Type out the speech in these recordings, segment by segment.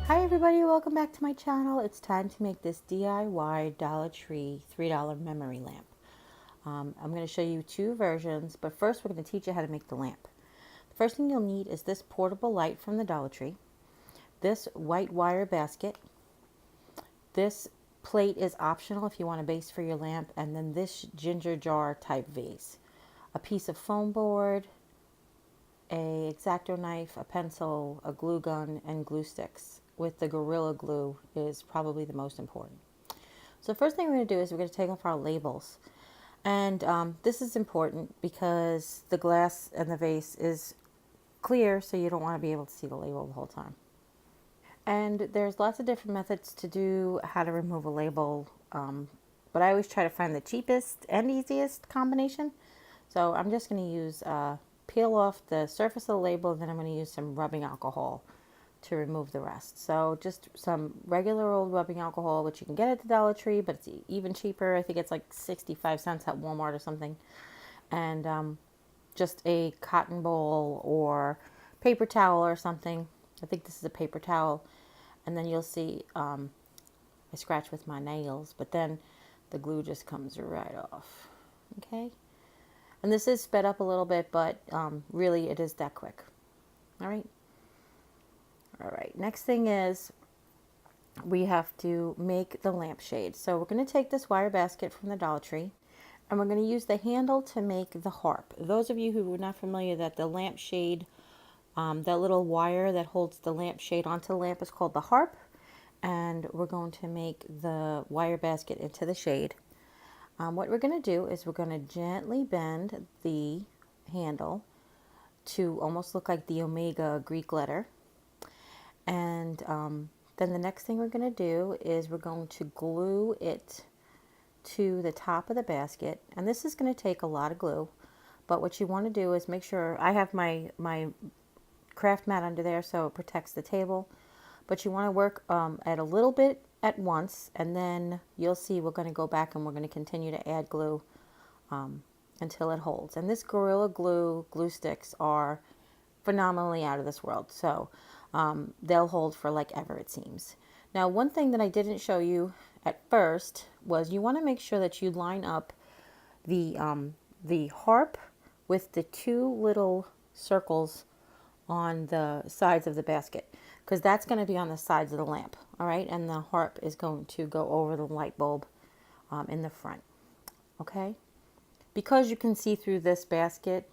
Hi everybody, welcome back to my channel. It's time to make this DIY Dollar Tree $3 memory lamp. I'm going to show you two versions, but first we're going to teach you how to make the lamp. The first thing you'll need is this portable light from the Dollar Tree, this white wire basket, this plate is optional if you want a base for your lamp, and then this ginger jar type vase, a piece of foam board, a X-Acto knife, a pencil, a glue gun, and glue sticks, with the Gorilla Glue is probably the most important. So the first thing we're going to do is we're going to take off our labels. And this is important because the glass and the vase is clear, so you don't want to be able to see the label the whole time. And there's lots of different methods to do how to remove a label, but I always try to find the cheapest and easiest combination. So I'm just going to use peel off the surface of the label, and then I'm going to use some rubbing alcohol to remove the rest. So just some regular old rubbing alcohol, which you can get at the Dollar Tree, but it's even cheaper. I think it's like 65 cents at Walmart or something. And just a cotton ball or paper towel or something. I think this is a paper towel. And then you'll see I scratch with my nails, but then the glue just comes right off. Okay? And this is sped up a little bit, but really it is that quick. All right? All right, next thing is we have to make the lampshade. So we're going to take this wire basket from the Dollar Tree, and we're going to use the handle to make the harp. Those of you who are not familiar, that the lampshade, that little wire that holds the lampshade onto the lamp is called the harp, and we're going to make the wire basket into the shade. What we're going to do is we're going to gently bend the handle to almost look like the Omega Greek letter. And then the next thing we're going to do is we're going to glue it to the top of the basket. And this is going to take a lot of glue. But what you want to do is make sure, I have my craft mat under there so it protects the table. But you want to work at a little bit at once. And then you'll see we're going to go back and we're going to continue to add glue until it holds. And this Gorilla Glue sticks are phenomenally out of this world. So they'll hold for like ever, it seems. Now, one thing that I didn't show you at first was you want to make sure that you line up the harp with the two little circles on the sides of the basket, because that's going to be on the sides of the lamp. All right, and the harp is going to go over the light bulb in the front. Okay, because you can see through this basket.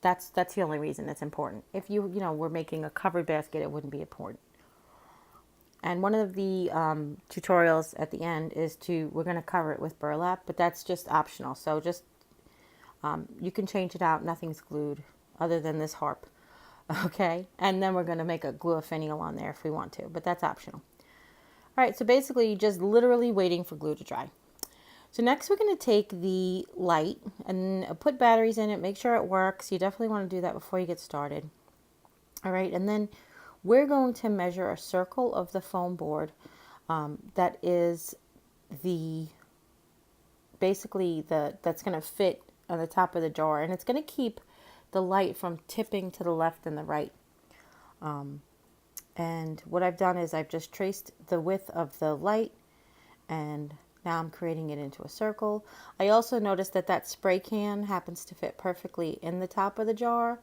That's the only reason it's important. If you were making a covered basket, it wouldn't be important. And one of the tutorials at the end is we're going to cover it with burlap, but that's just optional. So just you can change it out. Nothing's glued other than this harp. Okay, and then we're going to make a glue a finial on there if we want to, but that's optional. All right, so basically you're just literally waiting for glue to dry. So next we're going to take the light and put batteries in it, make sure it works. You definitely want to do that before you get started. All right, and then we're going to measure a circle of the foam board that is basically that's going to fit on the top of the jar, and it's going to keep the light from tipping to the left and the right. And what I've done is I've just traced the width of the light, and now I'm creating it into a circle. I also noticed that spray can happens to fit perfectly in the top of the jar.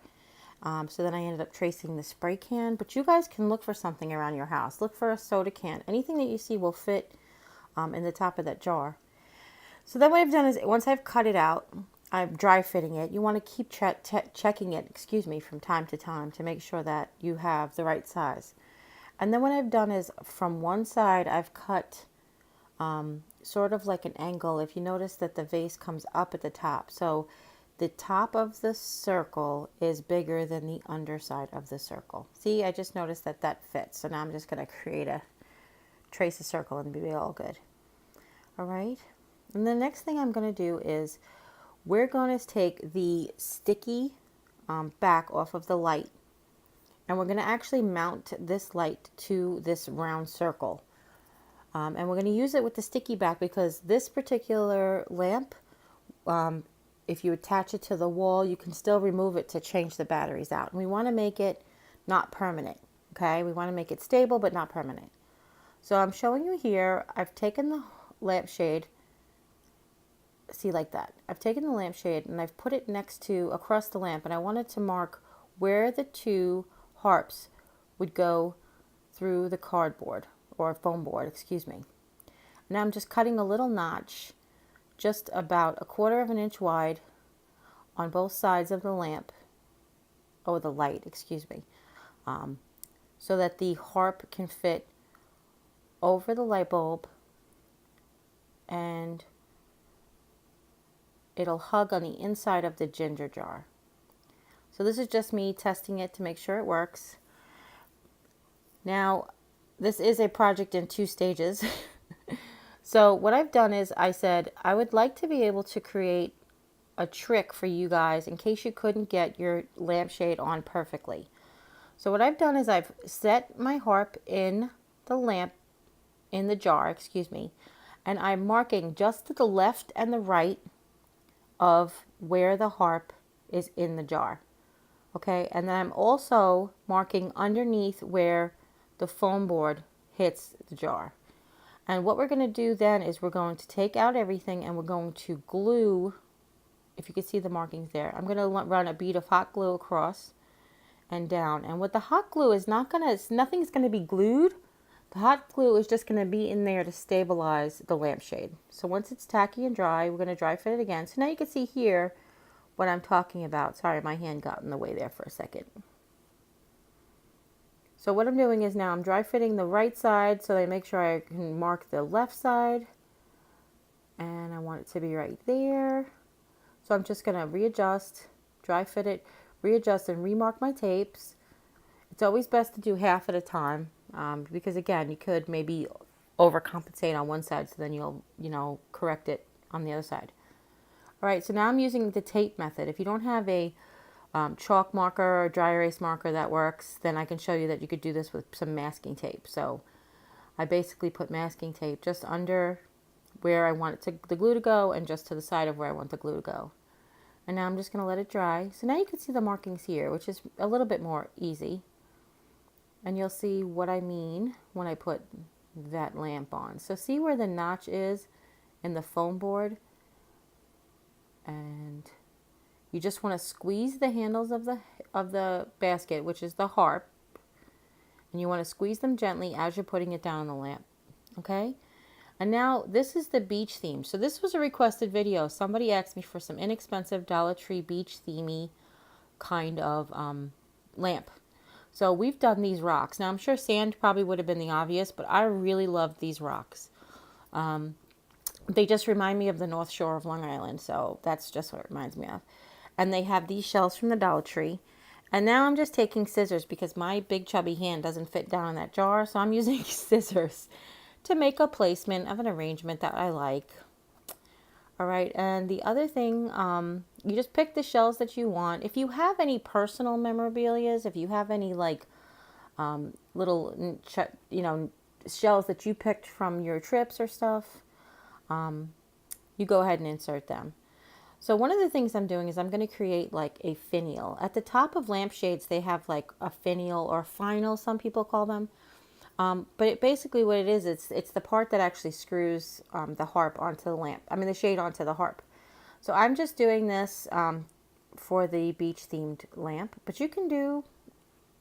So then I ended up tracing the spray can. But you guys can look for something around your house. Look for a soda can. Anything that you see will fit in the top of that jar. So then what I've done is once I've cut it out, I'm dry fitting it. You want to keep checking it, from time to time to make sure that you have the right size. And then what I've done is from one side I've cut sort of like an angle. If you notice that the vase comes up at the top, so the top of the circle is bigger than the underside of the circle. See, I just noticed that fits. So now I'm just going to trace a circle and be all good. All right, and the next thing I'm going to do is we're going to take the sticky back off of the light, and we're going to actually mount this light to this round circle. And we're going to use it with the sticky back because this particular lamp, if you attach it to the wall, you can still remove it to change the batteries out. And we want to make it not permanent. Okay, we want to make it stable but not permanent. So I'm showing you here, I've taken the lampshade, see like that. I've taken the lampshade and I've put it next to, across the lamp, and I wanted to mark where the two harps would go through the cardboard, or foam board, excuse me. Now I'm just cutting a little notch, just about 1/4 of an inch wide on both sides of the lamp, or the light, excuse me, so that the harp can fit over the light bulb and it'll hug on the inside of the ginger jar. So this is just me testing it to make sure it works. Now, this is a project in 2 stages. So what I've done is I said I would like to be able to create a trick for you guys in case you couldn't get your lampshade on perfectly. So what I've done is I've set my harp in the lamp, in the jar, excuse me, and I'm marking just to the left and the right of where the harp is in the jar. Okay, and then I'm also marking underneath where the foam board hits the jar. And what we're going to do then is we're going to take out everything and we're going to glue, if you can see the markings there, I'm going to run a bead of hot glue across and down. And what the hot glue is not going to, nothing's going to be glued. The hot glue is just going to be in there to stabilize the lampshade. So once it's tacky and dry, we're going to dry fit it again. So now you can see here what I'm talking about. Sorry, my hand got in the way there for a second. So what I'm doing is now I'm dry fitting the right side so that I make sure I can mark the left side. And I want it to be right there. So I'm just going to readjust, dry fit it, readjust and remark my tapes. It's always best to do half at a time because again, you could maybe overcompensate on one side so then you'll, correct it on the other side. All right, so now I'm using the tape method. If you don't have a chalk marker or dry erase marker that works, then I can show you that you could do this with some masking tape. So I basically put masking tape just under where I want the glue to go and just to the side of where I want the glue to go. And now I'm just going to let it dry. So now you can see the markings here, which is a little bit more easy. And you'll see what I mean when I put that lamp on. So see where the notch is in the foam board? And you just want to squeeze the handles of the basket, which is the harp. And you want to squeeze them gently as you're putting it down on the lamp. Okay? And now this is the beach theme. So this was a requested video. Somebody asked me for some inexpensive Dollar Tree beach themey kind of lamp. So we've done these rocks. Now I'm sure sand probably would have been the obvious, but I really love these rocks. They just remind me of the North Shore of Long Island. So that's just what it reminds me of. And they have these shells from the Dollar Tree. And now I'm just taking scissors because my big chubby hand doesn't fit down in that jar. So I'm using scissors to make a placement of an arrangement that I like. All right, and the other thing, you just pick the shells that you want. If you have any personal memorabilia, if you have any like little, shells that you picked from your trips or stuff, you go ahead and insert them. So one of the things I'm doing is I'm going to create like a finial. At the top of lampshades, they have like a finial or final, some people call them. But basically what it is, it's the part that actually screws the harp onto the lamp. The shade onto the harp. So I'm just doing this for the beach themed lamp. But you can do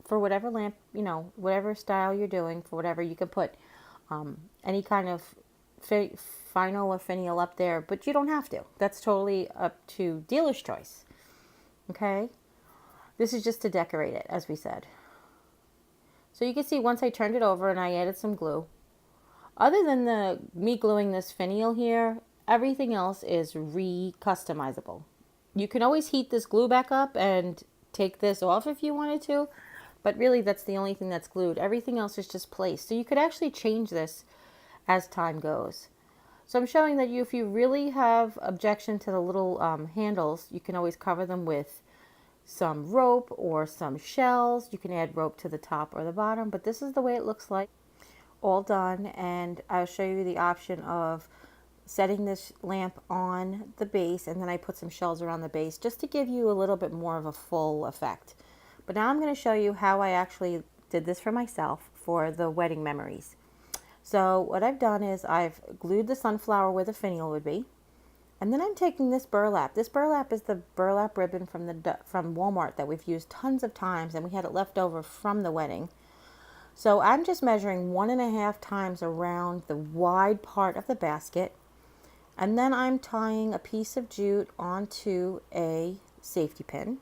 for whatever lamp, whatever style you're doing, for whatever you can put any kind of final or finial up there. But you don't have to. That's totally up to dealer's choice. Okay? This is just to decorate it, as we said. So you can see once I turned it over and I added some glue, other than me gluing this finial here, everything else is customizable. You can always heat this glue back up and take this off if you wanted to, but really that's the only thing that's glued. Everything else is just placed. So you could actually change this as time goes. So I'm showing that if you really have objection to the little handles, you can always cover them with some rope or some shells. You can add rope to the top or the bottom, but this is the way it looks like. All done, and I'll show you the option of setting this lamp on the base, and then I put some shells around the base just to give you a little bit more of a full effect. But now I'm going to show you how I actually did this for myself for the wedding memories. So what I've done is I've glued the sunflower where the finial would be. And then I'm taking this burlap. This burlap is the burlap ribbon from Walmart that we've used tons of times, and we had it left over from the wedding. So I'm just measuring 1.5 times around the wide part of the basket. And then I'm tying a piece of jute onto a safety pin.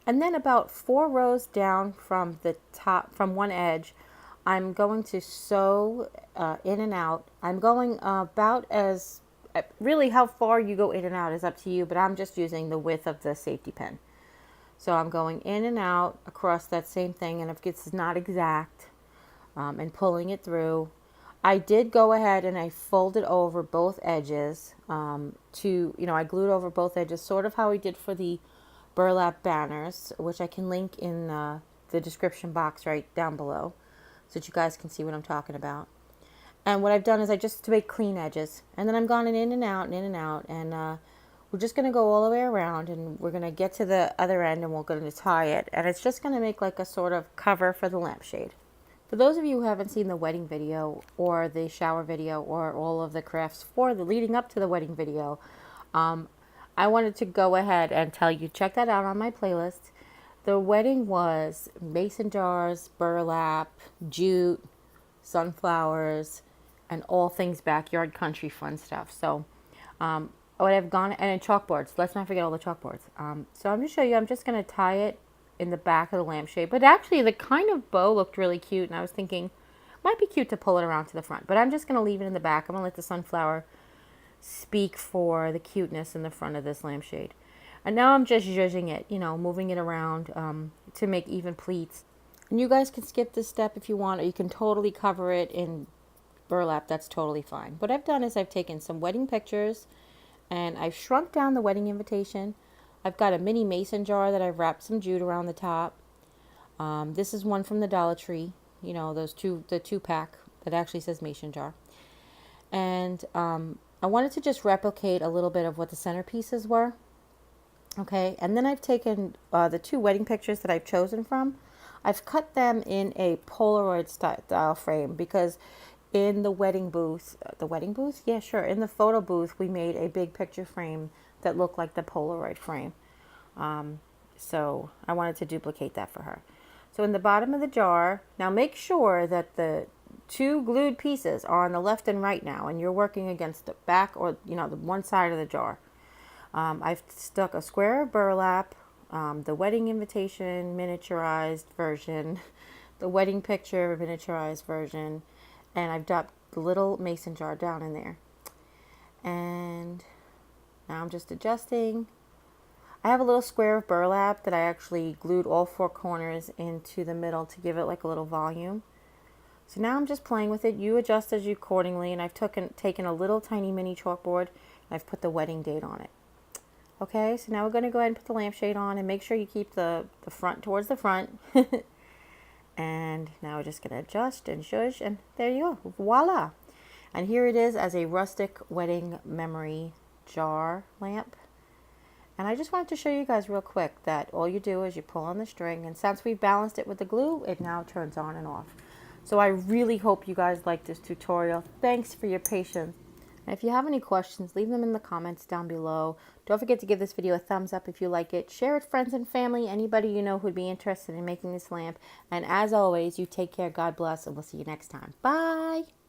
And then about 4 rows down from the top, from one edge, I'm going to sew in and out. I'm going about as, really how far you go in and out is up to you, but I'm just using the width of the safety pin. So I'm going in and out across that same thing, and if it's not exact, and pulling it through. I did go ahead and I folded over both edges I glued over both edges, sort of how we did for the burlap banners, which I can link in the description box right down below so that you guys can see what I'm talking about. And what I've done is to make clean edges, and then I'm going in and out and in and out, and we're just going to go all the way around, and we're going to get to the other end and we're going to tie it, and it's just going to make like a sort of cover for the lampshade. For those of you who haven't seen the wedding video or the shower video or all of the crafts for the leading up to the wedding video, I wanted to go ahead and tell you, check that out on my playlist. The wedding was mason jars, burlap, jute, sunflowers, and all things backyard country fun stuff. So what I've gone, and chalkboards. Let's not forget all the chalkboards. So I'm going to show you, I'm just going to tie it in the back of the lampshade. But actually the kind of bow looked really cute, and I was thinking might be cute to pull it around to the front, but I'm just going to leave it in the back. I'm going to let the sunflower speak for the cuteness in the front of this lampshade. And now I'm just zhuzhing it, moving it around to make even pleats. And you guys can skip this step if you want, or you can totally cover it in burlap. That's totally fine. What I've done is I've taken some wedding pictures and I've shrunk down the wedding invitation. I've got a mini mason jar that I've wrapped some jute around the top. This is one from the Dollar Tree, the 2-pack that actually says mason jar. And I wanted to just replicate a little bit of what the centerpieces were. Okay, and then I've taken the 2 wedding pictures that I've chosen from. I've cut them in a Polaroid style frame because in the wedding booth, yeah, sure, in the photo booth, we made a big picture frame that looked like the Polaroid frame. So I wanted to duplicate that for her. So in the bottom of the jar, now make sure that the 2 glued pieces are on the left and right now, and you're working against the back or, the one side of the jar. I've stuck a square of burlap, the wedding invitation miniaturized version, the wedding picture miniaturized version, and I've dropped the little mason jar down in there. And now I'm just adjusting. I have a little square of burlap that I actually glued all 4 corners into the middle to give it like a little volume. So now I'm just playing with it. You adjust as you accordingly, and I've taken a little tiny mini chalkboard and I've put the wedding date on it. Okay, so now we're going to go ahead and put the lampshade on, and make sure you keep the front towards the front. And now we're just going to adjust and shush, and there you go. Voila! And here it is as a rustic wedding memory jar lamp. And I just wanted to show you guys real quick that all you do is you pull on the string, and since we've balanced it with the glue, it now turns on and off. So I really hope you guys like this tutorial. Thanks for your patience. And if you have any questions, leave them in the comments down below. Don't forget to give this video a thumbs up if you like it. Share it with friends and family, anybody you know who'd be interested in making this lamp. And as always, you take care, God bless, and we'll see you next time. Bye!